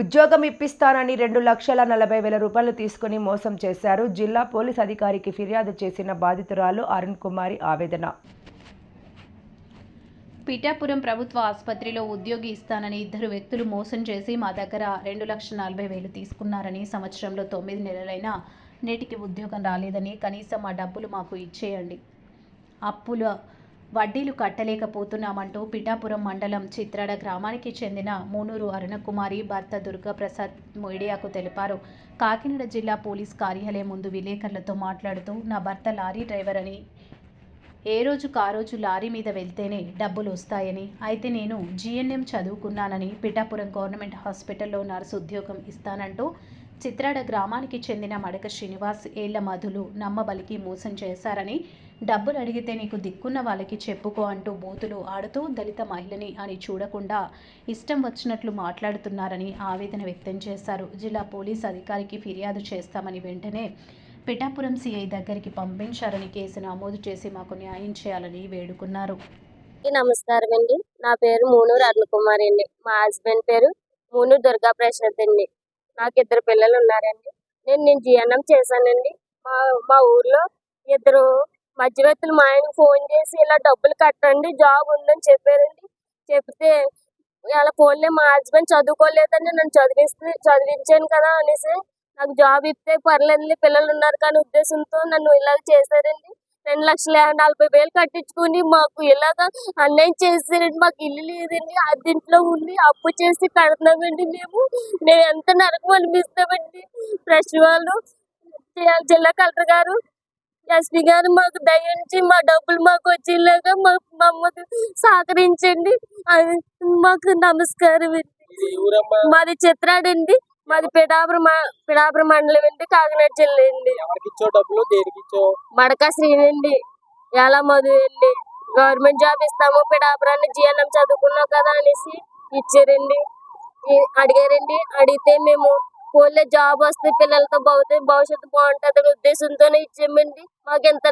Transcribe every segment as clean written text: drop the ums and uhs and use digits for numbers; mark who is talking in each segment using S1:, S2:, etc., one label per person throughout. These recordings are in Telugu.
S1: ఉద్యోగం ఇప్పిస్తానని 2,40,000 రూపాయలు తీసుకుని మోసం చేశారు. జిల్లా పోలీస్ అధికారికి ఫిర్యాదు చేసిన బాధితురాలు అరుణ్ కుమారి ఆవేదన.
S2: పిఠాపురం ప్రభుత్వ ఆసుపత్రిలో ఉద్యోగి ఇస్తానని ఇద్దరు వ్యక్తులు మోసం చేసి మా దగ్గర 2,40,000 తీసుకున్నారని, సంవత్సరంలో 9 నెలలైనా నేటికి ఉద్యోగం రాలేదని, కనీసం ఆ డబ్బులు మాకు ఇచ్చేయండి, అప్పుల వడ్డీలు కట్టలేకపోతున్నామంటూ పిఠాపురం మండలం చిత్రాడ గ్రామానికి చెందిన మూనూరు అరుణకుమారి భర్త దుర్గాప్రసాద్ మీడియాకు తెలిపారు. కాకినాడ జిల్లా పోలీస్ కార్యాలయం ముందు విలేకరులతో మాట్లాడుతూ, నా భర్త లారీ డ్రైవర్ అని, ఏ రోజుకు ఆ రోజు లారీ మీద వెళ్తేనే డబ్బులు వస్తాయని, అయితే నేను GNM చదువుకున్నానని, పిఠాపురం గవర్నమెంట్ హాస్పిటల్లో నర్సు ఉద్యోగం ఇస్తానంటూ చిత్రాడ గ్రామానికి చెందిన మడక శ్రీనివాస్, ఏళ్ల మధులు నమ్మబలికి మోసం చేశారని, డబ్బులు అడిగితే నీకు దిక్కున్న వాళ్ళకి చెప్పుకో అంటూ బూతులు ఆడుతూ దళిత మహిళని అని చూడకుండా ఇష్టం వచ్చినట్లు మాట్లాడుతున్నారని ఆవేదన వ్యక్తం చేశారు. జిల్లా పోలీస్ అధికారికి ఫిర్యాదు చేస్తామని వెంటనే పిఠాపురం CI దగ్గరికి పంపించారని, కేసు నమోదు చేసి మాకు న్యాయం చేయాలని వేడుకున్నారు.
S3: నమస్కారం అండి. నా పేరు మూనూరు అరుణకుమారి అండి. మా హస్బెండ్ పేరు మూనూరు దుర్గాప్రసాద్ అండి. నాకు ఇద్దరు పిల్లలు ఉన్నారండి. నేను GNM చేశానండి. మా ఊర్లో ఇద్దరు మధ్యవర్తులు మా ఆయనకు ఫోన్ చేసి ఇలా డబ్బులు కట్టండి, జాబ్ ఉందని చెప్పారండి. చెప్తే ఇలా ఫోన్లే మా హస్బెండ్ చదువుకోలేదని నన్ను చదివించాను కదా అనేసి నాకు జాబ్ ఇస్తే పర్లేదు, పిల్లలు ఉన్నారు కానీ ఉద్దేశంతో నన్ను ఇలాగ చేశారండి. 2,40,000 కట్టించుకుని మాకు ఇలాగ అన్యాయం చేశారండి. మాకు ఇల్లు లేదండి, అద్దెంట్లో ఉండి అప్పు చేసి కడుతున్నామండి. మేము ఎంత నరకం అనిపిస్తామండి. ప్రెస్ వాళ్ళు, జిల్లా కలెక్టర్ గారు, SP గారు మాకు దయించి మా డబ్బులు మాకు వచ్చేలాగా మమ్మల్ని సహకరించండి. మాకు నమస్కారం అండి. మాది చిత్రాడండి. మాది పిఠాపురం మండలం అండి, కాకినాడ జిల్లా అండి. మడక శ్రీనండి, ఎలా మధు అండి. గవర్నమెంట్ జాబ్ ఇస్తాము, పిఠాపురాన్ని GNM చదువుకున్నావు కదా అనేసి ఇచ్చారండి. అడిగారండి. అడిగితే మేము పోలే జాబ్ వస్తే పిల్లలతో భవిష్యత్తు బాగుంటుందనే ఉద్దేశంతోనే ఇచ్చామండి. మాకు ఎంత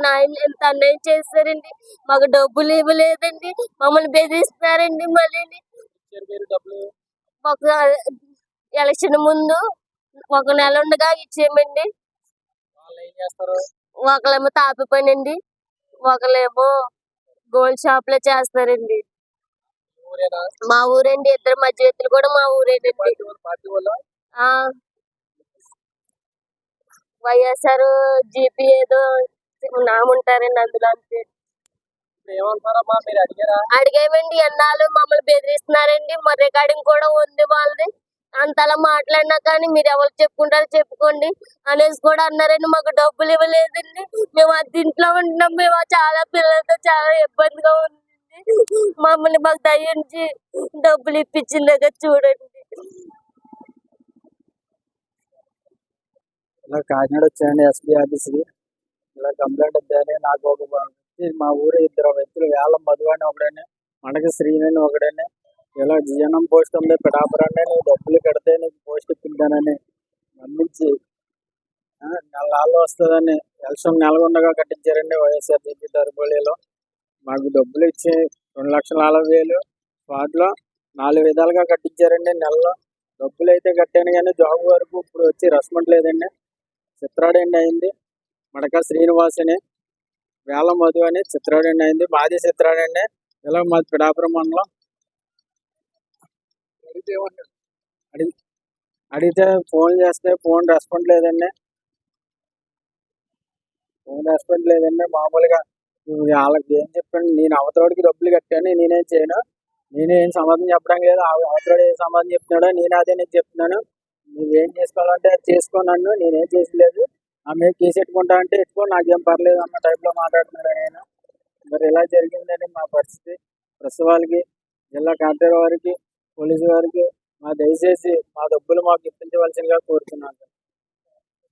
S3: అన్యాయం చేస్తారండి. మాకు డబ్బులు ఇవ్వలేదండి, మమ్మల్ని బెదిరిస్తున్నారండి. మళ్ళీ ఒక ఎలక్షన్ ముందు 1 నెల ఉండగా ఇచ్చామండి. ఒకళ్ళేమో తాపి పని అండి, ఒకళ్ళేమో గోల్డ్ షాప్ లో చేస్తారండి. మా ఊరండి. ఇద్దరు మధ్యవర్తులు కూడా మా ఊరేనండి. వైఎస్ఆర్ GP ఏదో నాముంటారండి అందులో. అంతే అడిగామండి. ఎన్నాళ్ళు మమ్మల్ని బెదిరిస్తున్నారండి. మా రికార్డింగ్ కూడా ఉంది వాళ్ళది. అంతలా మాట్లాడినా కానీ మీరు ఎవరికి చెప్పుకుంటారో చెప్పుకోండి అనేసి కూడా అన్నారండి. మాకు డబ్బులు ఇవ్వలేదండి. మేము అద్దెంట్లో ఉంటున్నాం. మేము చాలా పిల్లలతో చాలా ఇబ్బందిగా ఉంది. మమ్మల్ని మాకు దయించి డబ్బులు ఇప్పించిందాక చూడండి.
S4: ఇలా కాకినాడ వచ్చాయండి SP ఆఫీస్కి. ఇలా కంప్లైంట్ ఇద్దాని. నాకు మా ఊరు ఇద్దరు వ్యక్తులు, వేలం మధు అని ఒకడని, మడక శ్రీని ఒకడని, ఇలా GNM పోస్ట్ ఉంది పిఠాపురాన్ని, నువ్వు డబ్బులు కడితే నీకు పోస్ట్ ఇప్పిద్దానని నమ్మించి నెలలో వస్తుందని ఎలక్షన్ నెలకొండగా కట్టించారండి వైఎస్ఆర్సీపీ తరపులో. మాకు డబ్బులు ఇచ్చి 2,40,000 వాటిలో 4 విధాలుగా కట్టించారండి. నెలలో డబ్బులు అయితే కట్టాను కానీ జాబ్ వరకు ఇప్పుడు వచ్చి రెస్పాండ్ లేదండి. చిత్రాడండి అయింది. మడక శ్రీనివాస్ అని, వేల మధు అని చిత్రాడండి అయింది. మాది చిత్రాడండి. ఇలా మాది పిఠాపురం మండలం. అడిగితే ఫోన్ చేస్తే ఫోన్ రెస్పాండ్ లేదండి. మామూలుగా వాళ్ళకి ఏం చెప్పండి, నేను అవతలోడికి డబ్బులు కట్టాను, నేనేం చేయను, నేనేం సమాధానం చెప్పడం లేదు. అవతలోడు ఏం సమాధానం చెప్తున్నాడో నేను అదే నీకు చెప్తున్నాను. నువ్వేం చేసుకోవాలంటే అది చేసుకో, నన్ను నేనేం చేసలేదు, ఆమె కేసు ఎట్టుకుంటా అంటే ఎట్టుకో, నాకేం పర్లేదు అన్న టైప్లో మాట్లాడుతున్నాడు ఆయన. మరి ఇలా జరిగిందని మా పరిస్థితి. ప్రెస్ వాళ్ళకి, జిల్లా కలెక్టర్ వారికి, పోలీసు వారికి దయచేసి మా డబ్బులు మాకు ఇప్పించవలసిందిగా కోరుతున్నాను.